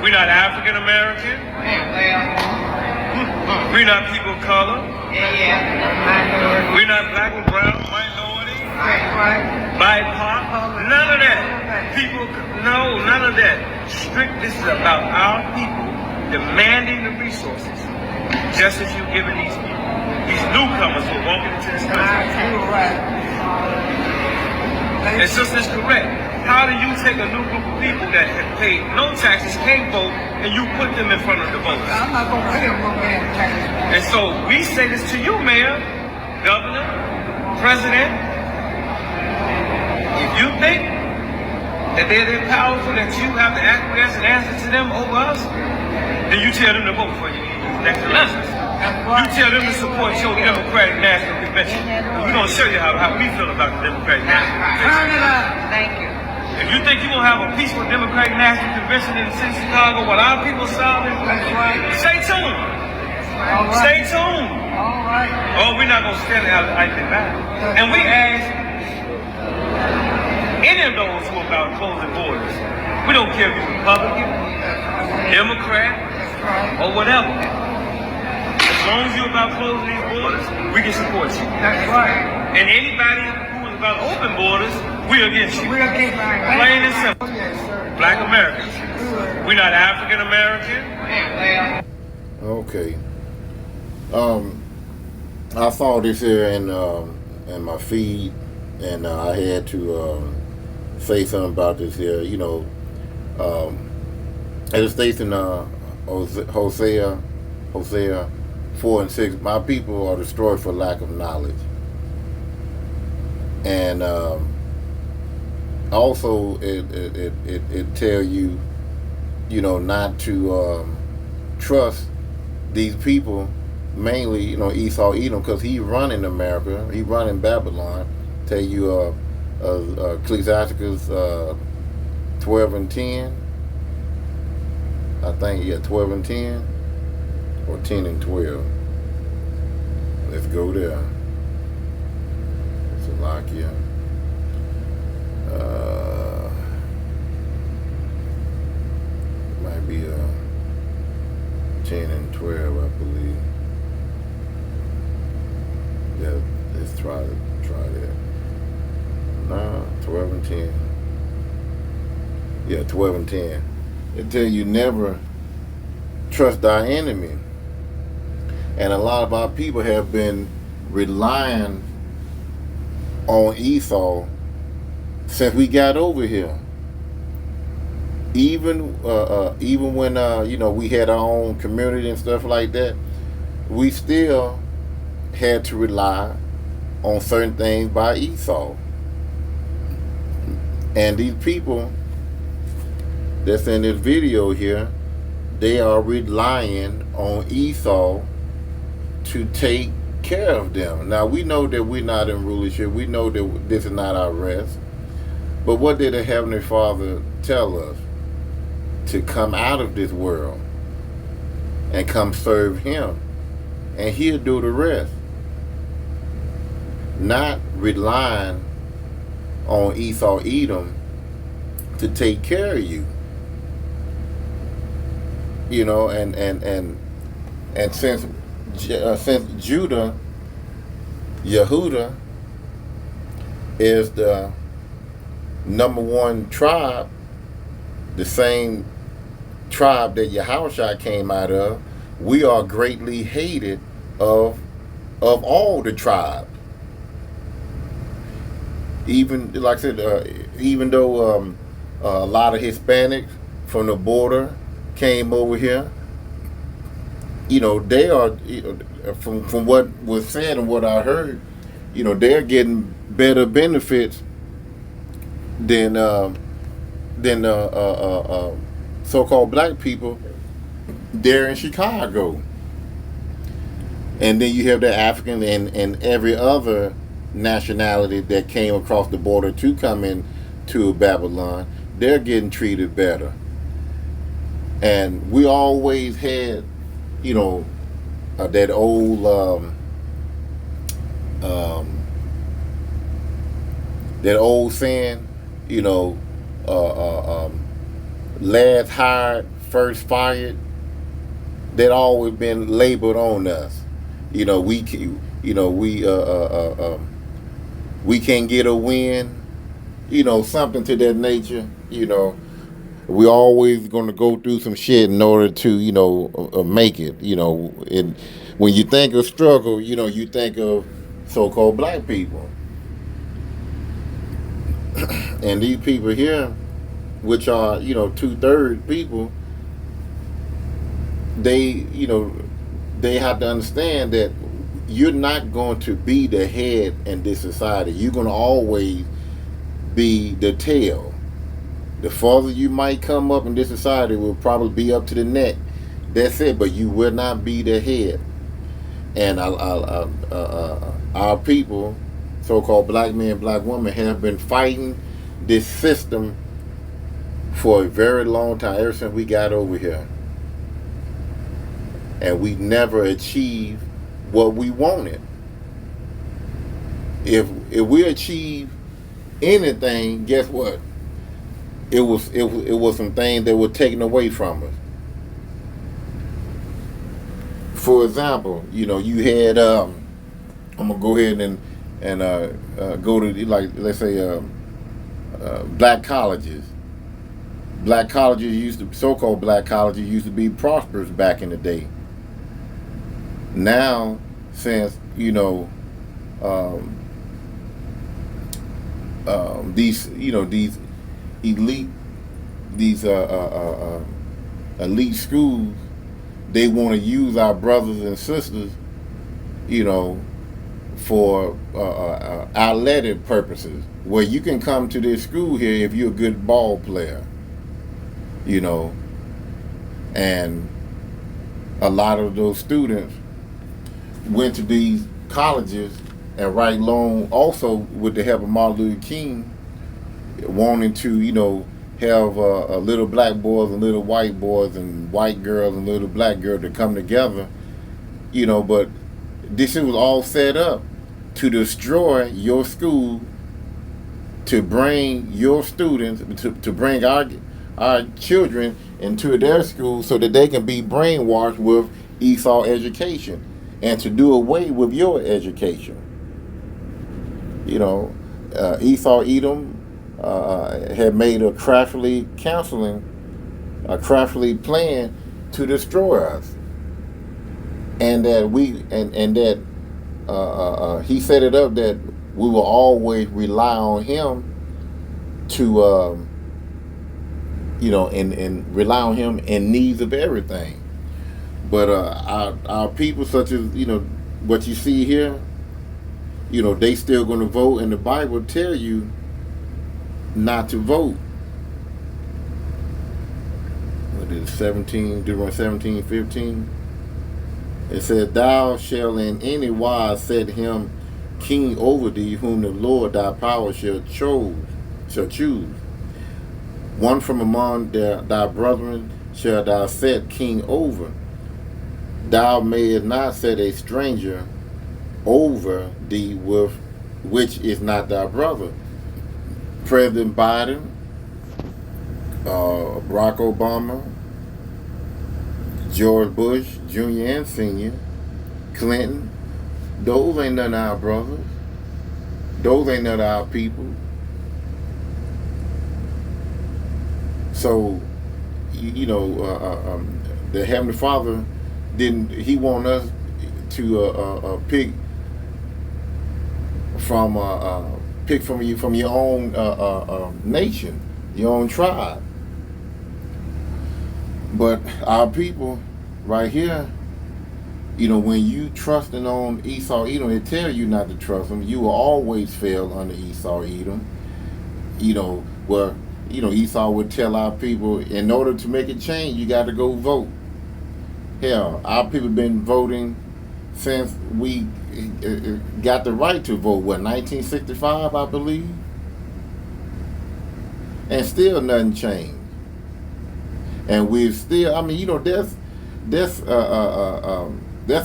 We're not African American. We're not people of color. We're not black and brown, minority, BIPOC, none of that. People, no, none of that. This is about our people demanding the resources, just as you've given these newcomers who are walking into this country. And since it's correct, how do you take a new group of people that have paid no taxes, can't vote, and you put them in front of the voters? I'm not going to pay them no damn taxes. And so we say this to you, Mayor, Governor, President. If you think that they're powerful, that you have to acquiesce and answer to them over us, then you tell them to vote for you next election. You tell them to support your Democratic National Convention. And we're going to show you how we feel about the Democratic National Convention. Turn it up. Thank you. If you think you're going to have a peaceful Democratic National Convention in the city of Chicago while our people are solving, stay tuned. Stay tuned. All right. Oh, we're not going to stand out like that. And we ask any of those who are about closing borders. We don't care if you're Republican, Democrat, or whatever. As long as you're about closing these borders, we can support you. That's right. And anybody who is about open borders, we're against you. We're against you. Plain and simple. Yes, sir. Black Americans. We're not African American. Okay. I saw this here in my feed, and I had to say something about this here. You know, as it states in Hosea 4:6, my people are destroyed for lack of knowledge. And also it tell you, you know, not to trust these people, mainly, you know, Esau Edom, because he running America, he running Babylon. Tell you Ecclesiasticus 12:10, I think, yeah, 12:10 or 10:12. Let's go there. Slovakia. It might be 10 and 12, I believe. Yeah, let's try that. Nah, 12 and 10. Yeah, 12 and 10. It tell you never trust thy enemy. And a lot of our people have been relying on Esau since we got over here. Even when you know, we had our own community and stuff like that, we still had to rely on certain things by Esau. And these people that's in this video here, they are relying on Esau to take care of them. Now, we know that we're not in rulership. We know that this is not our rest. But what did the Heavenly Father tell us? To come out of this world and come serve Him, and He'll do the rest. Not relying on Esau Edom to take care of you. You know, and since Judah, Yehuda is the #1 tribe, the same tribe that Yahushua came out of, we are greatly hated of all the tribes. Even, like I said, even though a lot of Hispanics from the border came over here, you know, they are, from what was said and what I heard, you know, they're getting better benefits than so-called black people there in Chicago. And then you have the African and every other nationality that came across the border to come in to Babylon. They're getting treated better. And we always had, you know, that old saying, you know, last hired, first fired, that always been labeled on us. You know, we we can't get a win. You know, something to that nature. You know, we always going to go through some shit in order to, you know, make it. You know, and when you think of struggle, you know, you think of so-called black people. And these people here, which are, you know, 2/3 people, they, you know, they have to understand that you're not going to be the head in this society. You're going to always be the tail. The farther you might come up in this society will probably be up to the neck. That's it, but you will not be the head. And our people, so-called black men, black women, have been fighting this system for a very long time, ever since we got over here. And we never achieved what we wanted. If we achieve anything, guess what? It was some things that were taken away from us. For example, you know, you had I'm gonna go ahead and go to, like, let's say black colleges. Black colleges used to, so-called black colleges used to be prosperous back in the day. Now, since, you know, these, you know, these elite schools, they want to use our brothers and sisters, you know, for athletic purposes, where you can come to this school here if you're a good ball player, you know. And a lot of those students went to these colleges, and right along also with the help of Martin Luther King, wanting to, you know, have little black boys and little white boys and white girls and little black girls to come together, you know. But this was all set up to destroy your school, to bring your students, to bring our children into their school so that they can be brainwashed with Esau education, and to do away with your education. You know, Esau Edom had made a craftily plan to destroy us, and that he set it up that we will always rely on him to you know, and rely on him in needs of everything. But our people, such as, you know, what you see here, you know, they still going to vote, and the Bible tell you not to vote. What is it, Deuteronomy 17:15? It says, "Thou shalt in any wise set him king over thee, whom the Lord thy power shall choose. One from among thy brethren shall thou set king over. Thou mayest not set a stranger over thee with which is not thy brother." President Biden, Barack Obama, George Bush Jr. and Sr., Clinton, those ain't none of our brothers. Those ain't none of our people. So, you know, the Heavenly Father he want us to pick from your own nation, your own tribe. But our people right here, you know, when you trusting on Esau Edom, they tell you not to trust them. You will always fail under Esau Edom. You know, where, you know, Esau would tell our people, in order to make a change, you got to go vote. Hell, our people been voting since we got the right to vote, 1965, I believe? And still nothing changed. And we're still, I mean, you know, that's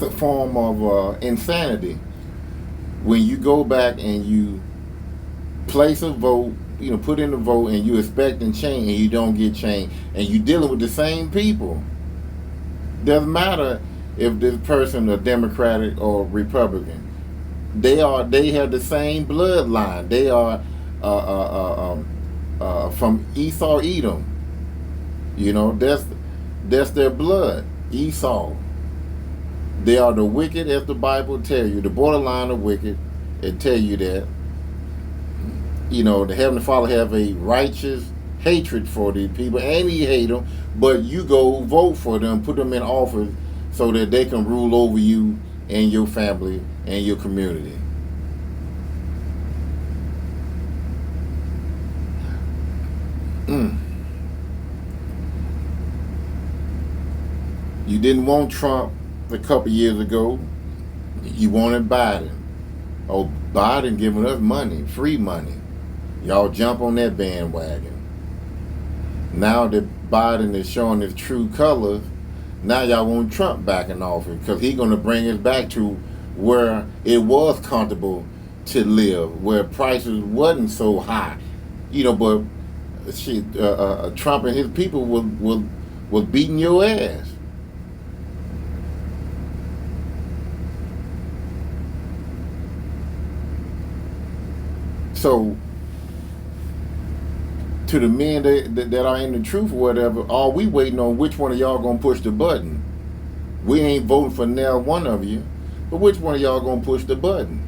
a form of insanity. When you go back and you place a vote, put in the vote and you expecting change and you don't get change, and you dealing with the same people. Doesn't matter if this person are Democratic or Republican. They have the same bloodline. They are from Esau, Edom. That's their blood. Esau. They are the wicked, as the Bible tell you. The borderline of wicked. It tell you that. The Heavenly Father have a righteous hatred for these people, and He hate them. But you go vote for them, put them in office, so that they can rule over you and your family and your community. You didn't want Trump a couple years ago. You wanted Biden. Oh, Biden giving us money, free money. Y'all jump on that bandwagon. Now that Biden is showing his true colors, now y'all want Trump back in office, because he's going to bring us back to where it was comfortable to live, where prices wasn't so high. But Trump and his people was beating your ass. So, to the men that are in the truth or whatever, all we waiting on which one of y'all gonna push the button. We ain't voting for now one of you, but which one of y'all gonna push the button?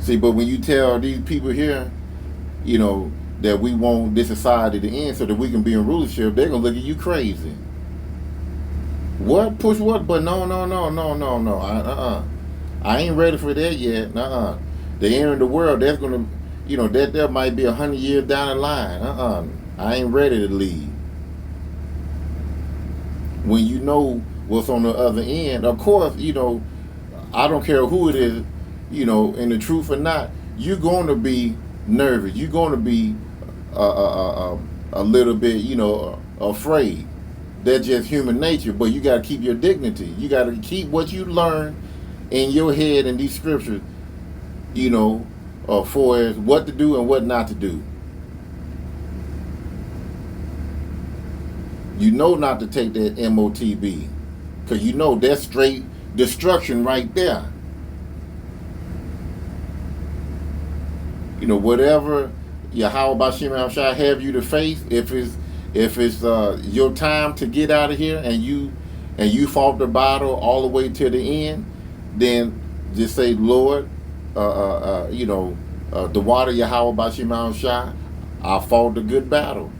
See, but when you tell these people here, that we want this society to end so that we can be in rulership, they're gonna look at you crazy. What? Push what button? No. I ain't ready for that yet. The end of the world, that's gonna, that might be 100 years down the line. I ain't ready to leave. When you know what's on the other end, of course, I don't care who it is, in the truth or not, you're going to be nervous. You're going to be a little bit, afraid. That's just human nature. But you got to keep your dignity. You got to keep what you learn in your head in these scriptures, for as what to do and what not to do. Not to take that MOTB, because that's straight destruction right there. Whatever Yahweh Bashim Al-Shai have you to face, if it's your time to get out of here and you fought the battle all the way to the end, then just say, Lord, the water Yahweh Bashim Al-Shai, I fought the good battle.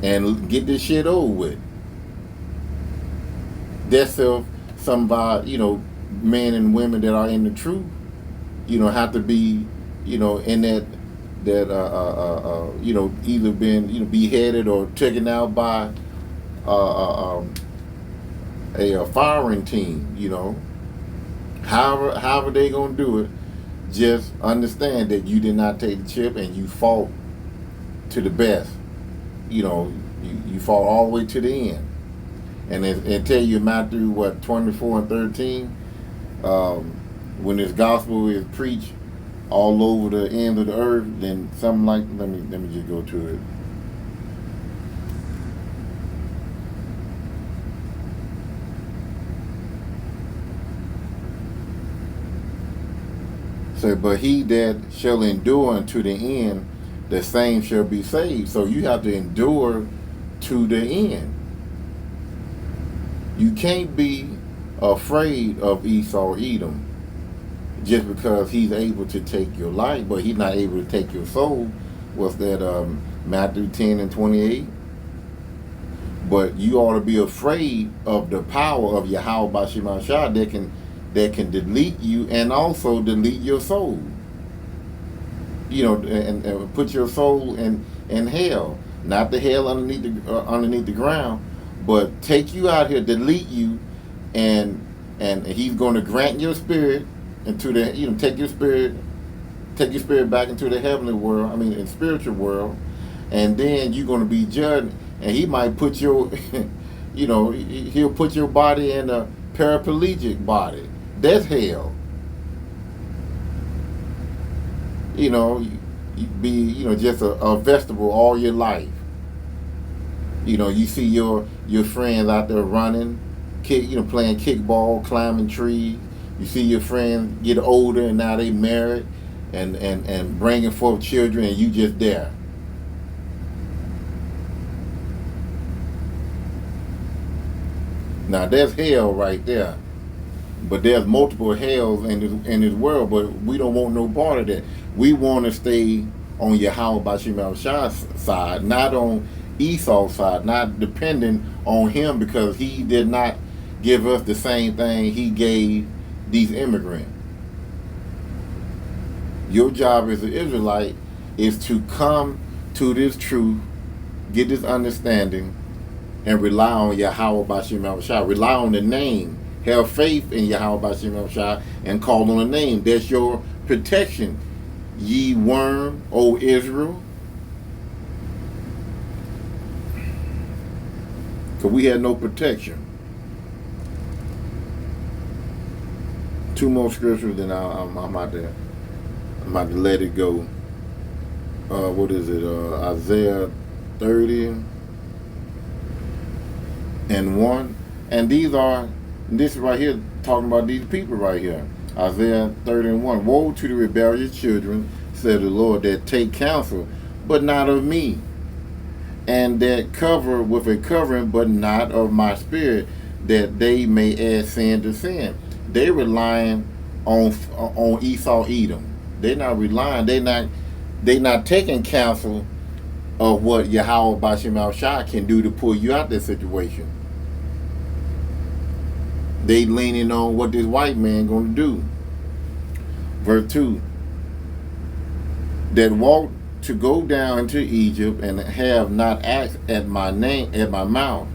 And get this shit over with. That's if some of our, men and women that are in the truth, have to be, in that either been, beheaded or taken out by a firing team, However they gonna do it, just understand that you did not take the chip and you fought to the best. You fought all the way to the end. And it tell you Matthew 24 and 13, when this gospel is preached all over the end of the earth, then something like, let me just go to it. So, but he that shall endure unto the end, the same shall be saved. So you have to endure to the end. You can't be afraid of Esau, Edom, just because he's able to take your life, but he's not able to take your soul. What's that, Matthew 10 and 28? But you ought to be afraid of the power of Yahweh Bashim Al-Shai that can delete you and also delete your soul. And put your soul in hell, not the hell underneath the ground, but take you out here, delete you, and he's going to grant your spirit into the, take your spirit back into the heavenly world. In spiritual world, and then you're going to be judged, and he might put your, he'll put your body in a paraplegic body. That's hell. you know, you be, you know, just a vegetable all your life. You know, you see your friends out there running, playing kickball, climbing trees. You see your friends get older and now they married and bringing forth children, and you just there. Now that's hell right there. But there's multiple hells in this world, but we don't want no part of that. We want to stay on Yahweh Bashim Shah's side, not on Esau's side, not depending on him, because he did not give us the same thing he gave these immigrants. Your job as an Israelite is to come to this truth, get this understanding, and rely on Yahweh Bashim Shah. Rely on the name. Have faith in Yahweh Bashim Shah and call on the name. That's your protection. Ye worm, O Israel. Because we had no protection. 2 more scriptures, then I'm about to let it go. What is it? Isaiah 30 and 1. And this right here talking about these people right here. Isaiah 30 and 1. Woe to the rebellious children, said the Lord, that take counsel, but not of me, and that cover with a covering, but not of my spirit, that they may add sin to sin. They relying on Esau Edom. They're not relying. They not taking counsel of what Yahweh Bashim Shah can do to pull you out of that situation. They leaning on what this white man going to do. Verse 2. That walk to go down into Egypt and have not asked at my name, at my mouth.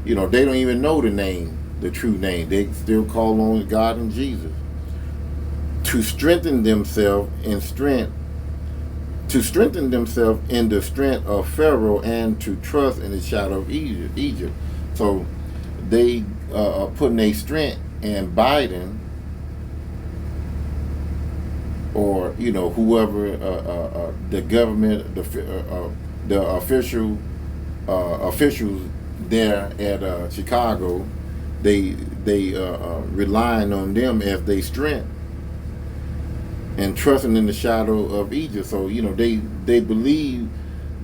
You know, they don't even know the name, the true name. They still call on God and Jesus. To strengthen themselves in strength. To strengthen themselves in the strength of Pharaoh, and to trust in the shadow of Egypt. So they putting their strength in Biden, or whoever the government, the officials there at Chicago. They relying on them as their strength and trusting in the shadow of Egypt. So they believe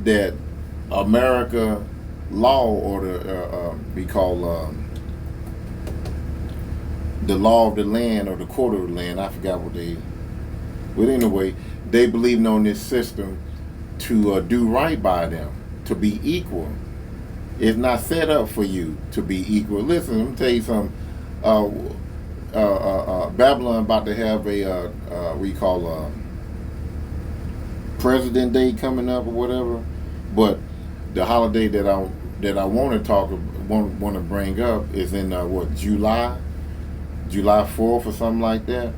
that America law, or the law of the land, or the court of the land. I forgot what they. But anyway, they believe on this system to do right by them, to be equal. It's not set up for you to be equal. Listen, let me tell you something. Babylon about to have a President Day coming up or whatever. But the holiday that I want to bring up is in July 4th or something like that,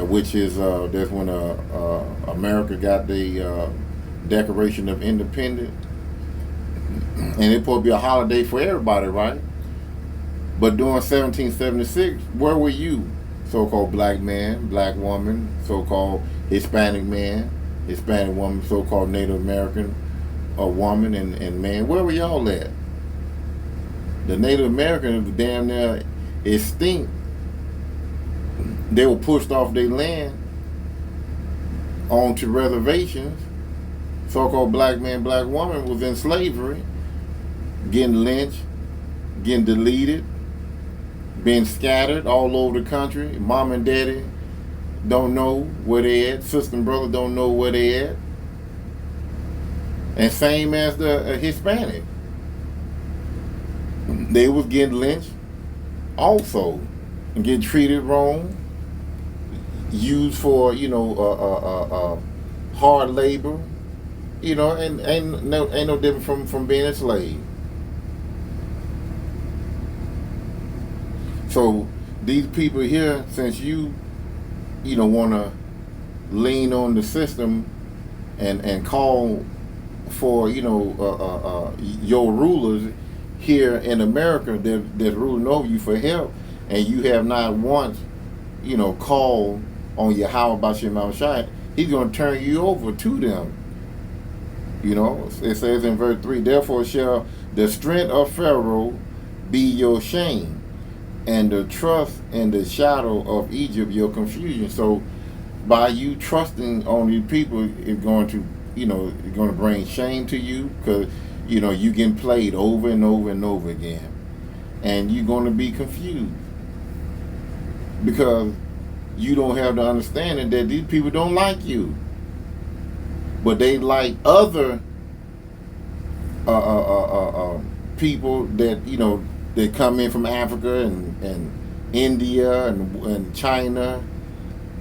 which is that's when America got the Declaration of Independence, and it's supposed to be a holiday for everybody, right? But during 1776, where were you, so-called black man, black woman, so-called Hispanic man, Hispanic woman, so-called Native American woman and man? Where were y'all at? The Native Americans were damn near extinct. They were pushed off their land onto reservations. So-called black man, black woman was in slavery, getting lynched, getting deleted, being scattered all over the country. Mom and daddy don't know where they at. Sister and brother don't know where they at. And same as the Hispanic. They was getting lynched also and getting treated wrong, used for hard labor, and ain't no different from being a slave. So these people here, since you want to lean on the system and call for your rulers here in America that's ruling over you for help, and you have not once called on Yahweh Bashim Shai, He's going to turn you over to them. You know, it says in verse 3, therefore shall the strength of Pharaoh be your shame, and the trust in the shadow of Egypt your confusion. So by you trusting on these people, it's going to, you know, it's going to bring shame to you, because, you know, you getting played over and over and over again. And you're going to be confused, because you don't have the understanding that these people don't like you, but they like other people that, you know, that come in from Africa and India and China.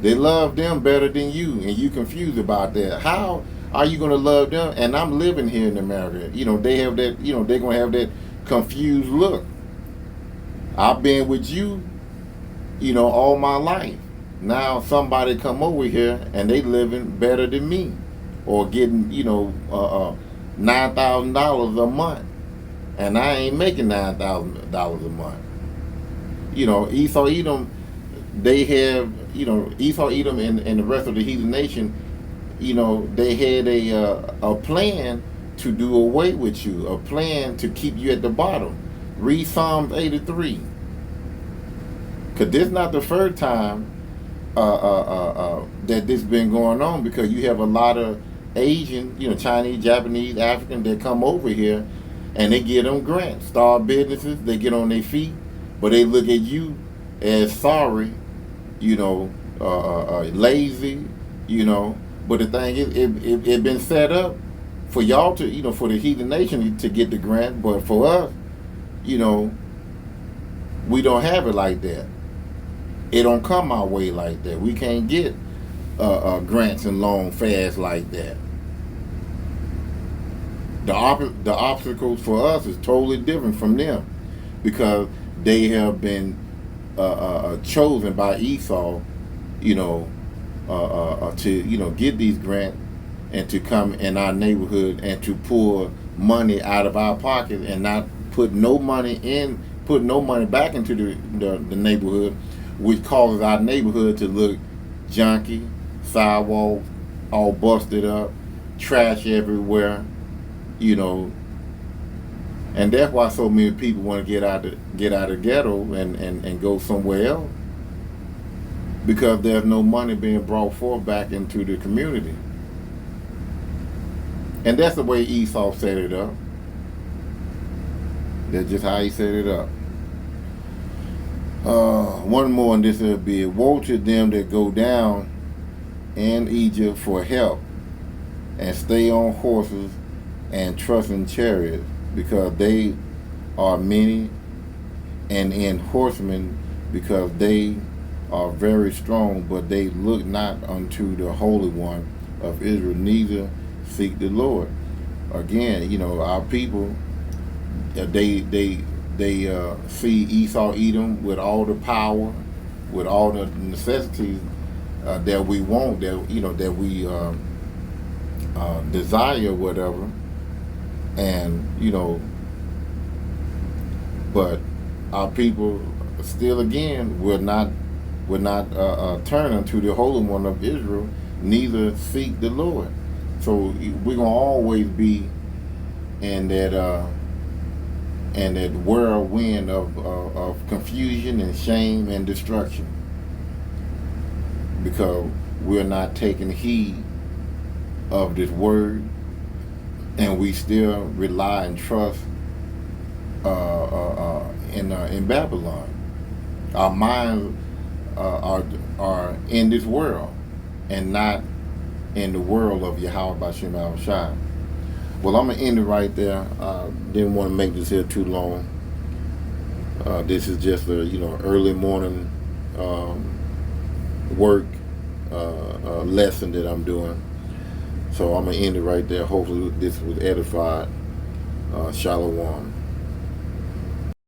They love them better than you, and you confused about that. How are you going to love them? And I'm living here in America. You know, they have that, you know, they're going to have that confused look. I've been with you, you know, all my life. Now somebody come over here and they living better than me, or getting, you know, $9,000 a month, and I ain't making $9,000 a month. You know, Esau, Edom, they have, you know, Esau, Edom, and the rest of the heathen nation, you know, they had a plan to do away with you, a plan to keep you at the bottom. Read Psalms 83, because this is not the first time that this been going on, because you have a lot of Asian, you know, Chinese, Japanese, African that come over here, and they get them grants, start businesses, they get on their feet, but they look at you as sorry, you know, lazy, you know. But the thing is, it been set up for y'all to, you know, for the heathen nation to get the grant, but for us, you know, we don't have it like that. It don't come our way like that. We can't get grants and loan fast like that. The obstacles for us is totally different from them, because they have been chosen by Esau, you know, to, you know, get these grants and to come in our neighborhood and to pull money out of our pocket and not put no money back into the neighborhood, which causes our neighborhood to look junky, sidewalks all busted up, trash everywhere, you know. And that's why so many people want to get out of ghetto and go somewhere else, because there's no money being brought forth back into the community. And that's the way Esau set it up. That's just how he set it up. One more, and this will be it. Woe to them that go down in Egypt for help, and stay on horses and trust in chariots, because they are many, and in horsemen, because they are very strong, but they look not unto the Holy One of Israel, neither seek the Lord. Again, you know, our people, they see Esau, Edom with all the power, with all the necessities that we want, that, you know, that we desire, whatever. And, you know, but our people still, again, will not turn unto the Holy One of Israel, neither seek the Lord. So we're gonna always be in that whirlwind of confusion and shame and destruction, because we're not taking heed of this word, and we still rely and trust in Babylon. Our minds are in this world, and not in the world of Yahweh B'Shem Yahushua. Well, I'm gonna end it right there. Didn't want to make this here too long. This is just a, you know, early morning work lesson that I'm doing. So I'm gonna end it right there. Hopefully this was edified. Shalom.